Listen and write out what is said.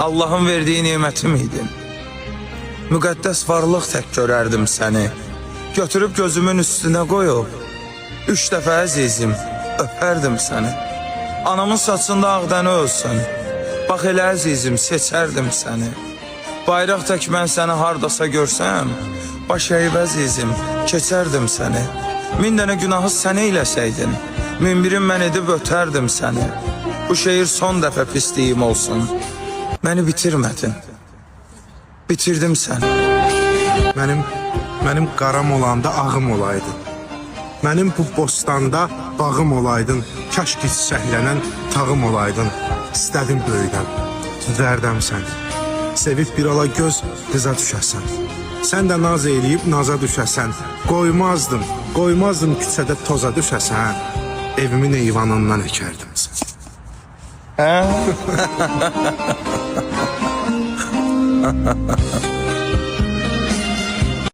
Allah'ın verdiği nimetim idin. Müqəddəs varlıq tək görərdim səni. Götürüb gözümün üstünə qoyub, 3 dəfə əzizim, öpərdim səni. Anamın saçında ağdəni ölsün, bax elə əzizim, seçərdim səni. Bayraq tək mən səni hardasa görsəm, baş əyib əzizim, keçərdim səni. 1000 dənə günahı sən eyləsəydin, 1001'in mən edib ötərdim səni. Bu şehir son dəfə pisliyim olsun. Məni bitirmədin, bitirdim səni. Mənim qaram olanda ağım olaydın. Mənim bu bostanda bağım olaydın. Kaş ki səhlənən tağım olaydın. İstədim böyüdən, düzərdəm sən. Sevib bir ala göz qıza düşəsən. Sən də naz eləyib naza düşəsən. Qoymazdım küçədə toza düşəsən. Evimin eyvanından əkərdim sən. Hə?